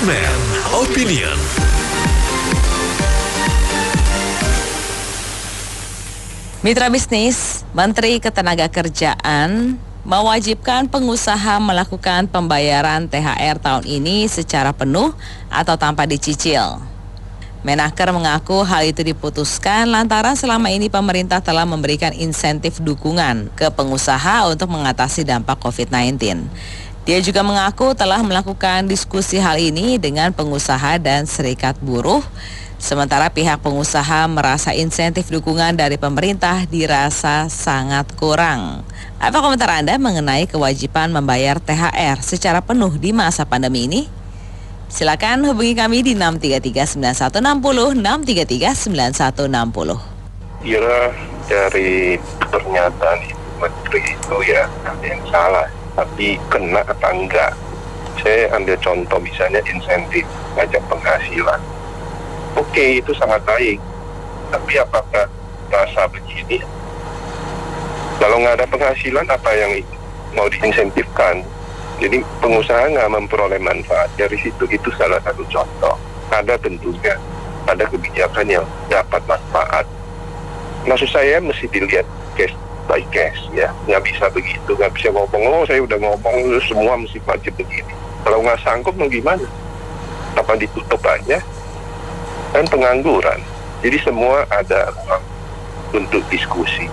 Kismet Opinion. Mitra bisnis, Menteri Ketenagakerjaan mewajibkan pengusaha melakukan pembayaran THR tahun ini secara penuh atau tanpa dicicil. Menaker mengaku hal itu diputuskan lantaran selama ini pemerintah telah memberikan insentif dukungan ke pengusaha untuk mengatasi dampak COVID-19. Dia juga mengaku telah melakukan diskusi hal ini dengan pengusaha dan serikat buruh. Sementara pihak pengusaha merasa insentif dukungan dari pemerintah dirasa sangat kurang. Apa komentar Anda mengenai kewajiban membayar THR secara penuh di masa pandemi ini? Silakan hubungi kami di 633-9160, 633-9160. Kira dari pernyataan Ibu Menteri itu ya ada yang salah, tapi kena apa enggak? Saya ambil contoh misalnya insentif pajak penghasilan. Oke, itu sangat baik. Tapi apakah rasa begini? Kalau nggak ada penghasilan, apa yang mau diinsentifkan? Jadi pengusaha nggak memperoleh manfaat dari situ. Itu salah satu contoh. Ada tentunya, ada kebijakan yang dapat manfaat. Maksud saya mesti dilihat case by case ya. Nggak bisa begitu, nggak bisa ngomong, saya udah ngomong, semua mesti wajib begini. Kalau nggak sanggup mau gimana? Apa ditutup aja? Kan pengangguran. Jadi semua ada ruang untuk diskusi.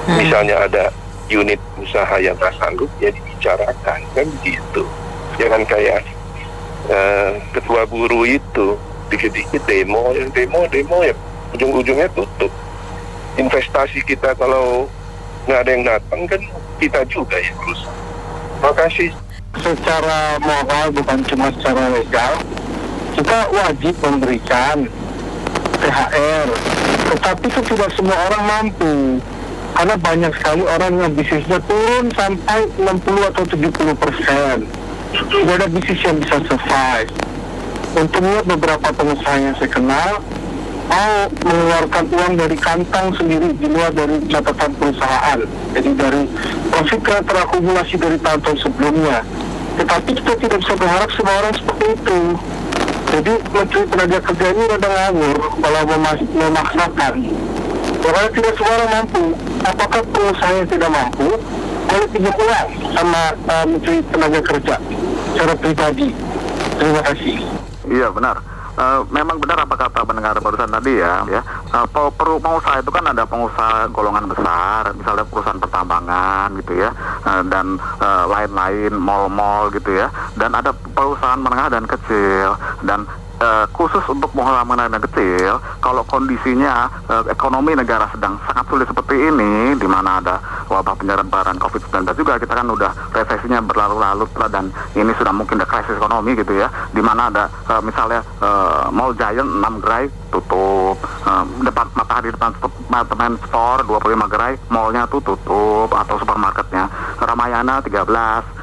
Misalnya ada unit usaha yang tak sanggup, ya dibicarakan, kan begitu. Jangan kayak ketua buruh itu dikit-dikit demo ya, ujung-ujungnya tutup. Investasi kita kalau nggak ada yang datang kan kita juga yang rusak. Makasih. Secara moral bukan cuma secara legal, kita wajib memberikan THR, tetapi itu tidak semua orang mampu, karena banyak sekali orang yang bisnisnya turun sampai 60 atau 70%. Tidak ada bisnis yang bisa survive. Untungnya beberapa pengusaha yang saya kenal mau mengeluarkan uang dari kantong sendiri di luar dari catatan perusahaan, jadi dari profit yang terakumulasi dari tahun-tahun sebelumnya. Tetapi kita tidak bisa berharap semua orang seperti itu. Jadi Menteri Tenaga Kerja ini rada ngawur kalau memaksakan. Karena tidak semua orang mampu. Apakah pengusaha yang tidak mampu boleh pinjam uang sama Menteri Tenaga Kerja secara pribadi? Terima kasih. Iya benar. Memang benar apa kata pendengar barusan tadi ya. Pengusaha itu kan ada pengusaha golongan besar, misalnya perusahaan pertambangan gitu ya, dan lain-lain, mal-mal gitu ya, dan ada perusahaan menengah dan kecil. Dan khusus untuk pengusaha menengah dan kecil, kalau kondisinya ekonomi negara sedang sangat sulit seperti ini, di mana ada wabah penyebaran COVID-19 juga, kita kan udah resesinya berlarut-larut lah, dan ini sudah mungkin ada krisis ekonomi gitu ya, di mana ada misalnya Mall Giant 6 gerai tutup, Matahari departemen store 25 gerai, mallnya tuh tutup, atau supermarketnya, Ramayana 13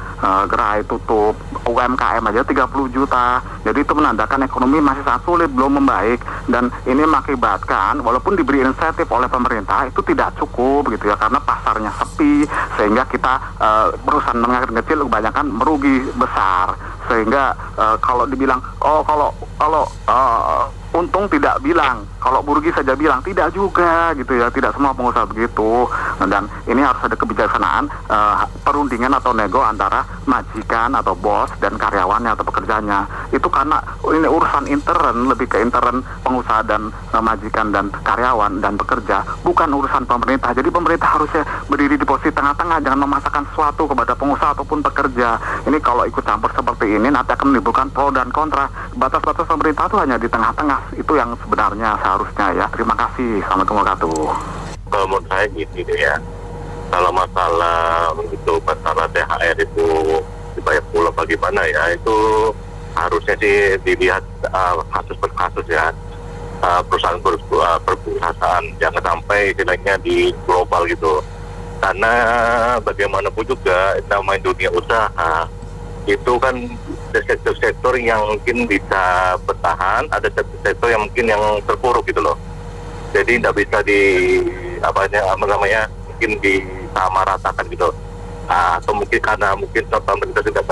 gerai tutup, UMKM aja 30 juta. Jadi itu menandakan ekonomi masih sangat sulit, belum membaik, dan ini mengakibatkan walaupun diberi insentif oleh pemerintah itu tidak cukup gitu ya, karena pasarnya sepi, sehingga kita perusahaan menengah dan kecil kebanyakan merugi besar. Sehingga kalau dibilang kalau untung tidak bilang, kalau merugi saja bilang, tidak juga gitu ya, tidak semua pengusaha begitu. Dan ini harus ada kebijaksanaan perundingan atau nego antara majikan atau bos dan karyawannya atau pekerjanya. Itu karena ini urusan intern, lebih ke intern pengusaha dan majikan dan karyawan dan pekerja, bukan urusan pemerintah. Jadi pemerintah harusnya berdiri di posisi tengah-tengah, jangan memaksakan sesuatu kepada pengusaha ataupun pekerja. Ini kalau ikut campur seperti ini nanti akan menimbulkan pro dan kontra. Batas-batas pemerintah itu hanya di tengah-tengah, itu yang sebenarnya seharusnya ya. Terima kasih. Assalamualaikum warahmatullahi wabarakatuh. Kalau menurut saya gitu ya, kalau masalah THR itu dibayar pula bagaimana ya, itu harusnya sih dilihat kasus per kasus ya, perusahaan per perusahaan, jangan sampai istilahnya di global gitu. Karena bagaimanapun juga namanya dunia usaha itu kan ada sektor-sektor yang mungkin bisa bertahan, ada sektor-sektor yang mungkin yang terpuruk gitu loh. Jadi tidak bisa mungkin disamaratakan gitu. Atau mungkin karena mungkin pemerintah sudah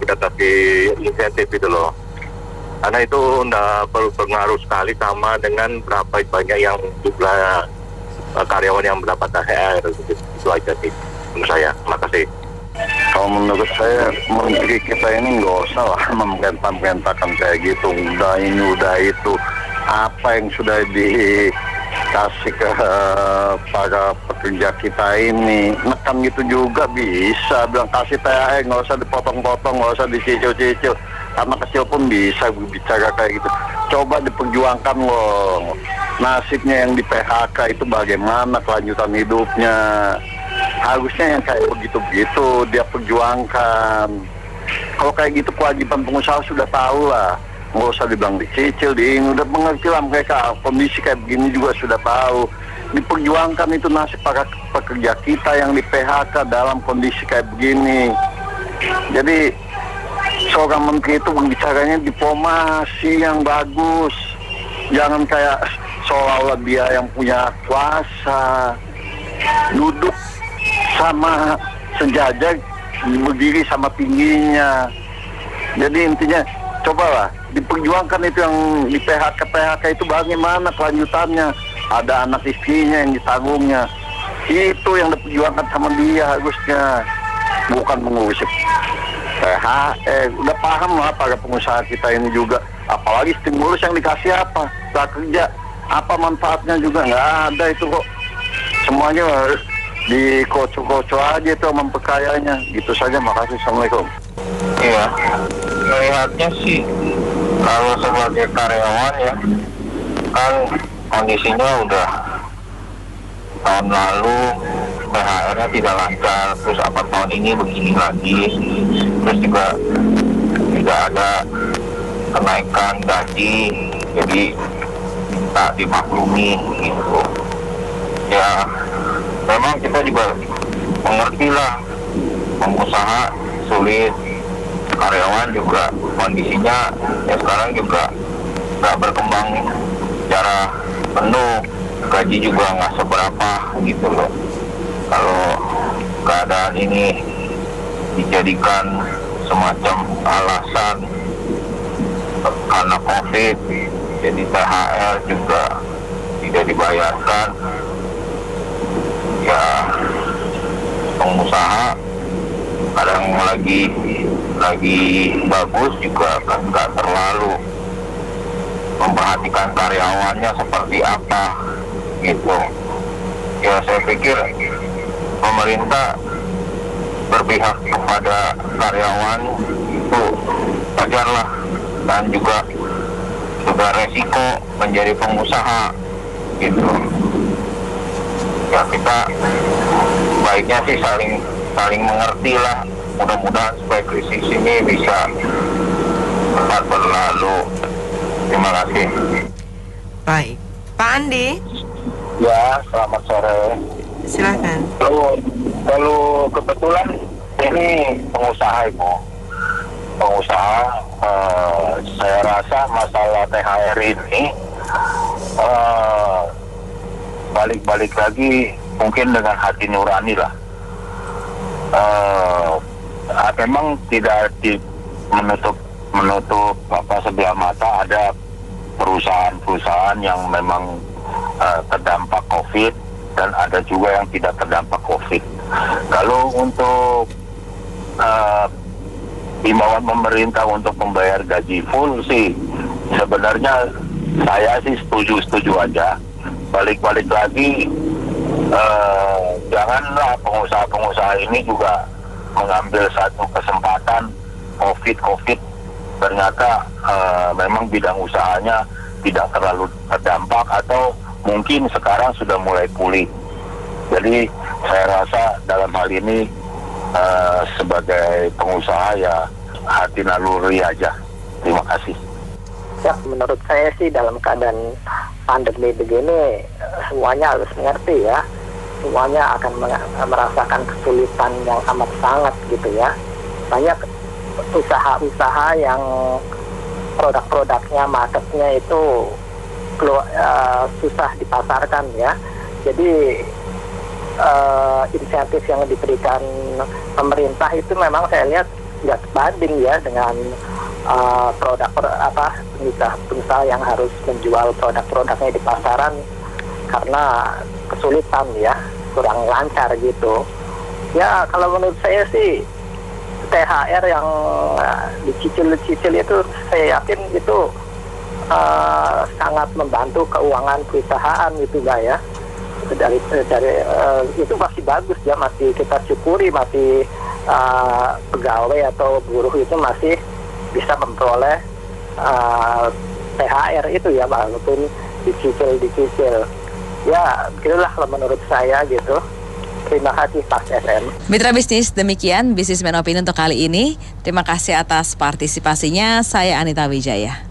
kita kasih insentif itu loh. Karena itu berpengaruh sekali sama dengan berapa banyak yang jumlah karyawan yang mendapat THR. Itu aja sih menurut saya. Terima kasih. Kalau menurut saya, menteri kita ini nggak usah lah memerintah-merintahkan kayak gitu. Udah ini, udah itu. Apa yang sudah dikasih ke para pekerja kita ini, nekan gitu juga bisa. Bilang kasih THR, nggak usah dipotong-potong, nggak usah dicicil-cicil. Anak kecil pun bisa bicara kayak gitu. Coba diperjuangkan loh. Nasibnya yang di PHK itu bagaimana kelanjutan hidupnya. Harusnya yang kayak begitu-begitu dia perjuangkan. Kalau kayak gitu kewajiban pengusaha sudah tahu lah. Nggak usah dibilang dicicil, udah mengerti lah mereka. Kondisi kayak begini juga sudah tahu. Diperjuangkan itu nasib para pekerja kita yang di PHK dalam kondisi kayak begini. Jadi seorang menteri itu berbicaranya diplomasi yang bagus. Jangan kayak seolah-olah dia yang punya kuasa. Duduk sama sejajar, berdiri sama tingginya. Jadi intinya cobalah diperjuangkan itu yang di PHK itu bagaimana kelanjutannya. Ada anak istrinya yang ditanggungnya. Itu yang diperjuangkan sama dia harusnya. Bukan mengurus THR. Udah paham lah para pengusaha kita ini juga. Apalagi stimulus yang dikasih apa? Lah kerja. Apa manfaatnya juga nggak ada itu kok. Semuanya dikocok-kocok aja itu memperkayanya. Gitu saja, makasih. Assalamualaikum. Iya, melihatnya sih kalau sebagai karyawan ya, kan kondisinya udah tahun lalu THR-nya tidak lancar, terus apa tahun ini begini lagi, terus juga tidak ada kenaikan gaji, jadi tak dimaklumi gitu. Ya memang kita juga mengerti lah, pengusaha sulit, karyawan juga kondisinya ya sekarang juga nggak berkembang secara penuh, gaji juga nggak seberapa gitu loh. Kalau keadaan ini dijadikan semacam alasan karena COVID, jadi THR juga tidak dibayarkan, ya pengusaha kadang lagi bagus juga kan nggak terlalu memperhatikan karyawannya seperti apa gitu. Ya saya pikir pemerintah berpihak kepada karyawan itu wajarlah, dan juga resiko menjadi pengusaha gitu. Ya kita baiknya sih saling mengerti lah, mudah-mudahan supaya krisis ini bisa cepat berlalu. Terima kasih. Baik, Pak Andi, Ya, selamat sore. silakan. Kalau kebetulan ini pengusaha Ibu, saya rasa masalah THR ini balik lagi mungkin dengan hati nurani lah. Memang tidak menutup sebelah mata, ada perusahaan-perusahaan yang memang terdampak COVID dan ada juga yang tidak terdampak COVID. Kalau untuk himbauan pemerintah untuk membayar gaji full sih sebenarnya saya sih setuju aja. Balik lagi, janganlah pengusaha ini juga mengambil satu kesempatan COVID ternyata memang bidang usahanya tidak terlalu terdampak atau mungkin sekarang sudah mulai pulih. Jadi saya rasa dalam hal ini sebagai pengusaha ya hati naluri aja. Terima kasih. Ya, menurut saya sih dalam keadaan pandemi begini semuanya harus mengerti ya. Semuanya akan merasakan kesulitan yang amat sangat gitu ya. Banyak usaha-usaha yang produk-produknya, marketnya itu susah dipasarkan ya. Jadi insentif yang diberikan pemerintah itu memang saya lihat nggak sebanding ya dengan pengusaha yang harus menjual produk-produknya di pasaran karena kesulitan ya, kurang lancar gitu. Ya kalau menurut saya sih THR yang dicicil itu saya yakin itu sangat membantu keuangan perusahaan gitu Mbak ya. Dari itu masih bagus ya, masih kita syukuri, masih pegawai atau buruh itu masih bisa memperoleh THR itu ya, walaupun dicicil. Ya begitulah kalau menurut saya gitu. Terima kasih Pak FM. Mitra bisnis, demikian Businessman Opinion untuk kali ini. Terima kasih atas partisipasinya. Saya Anita Wijaya.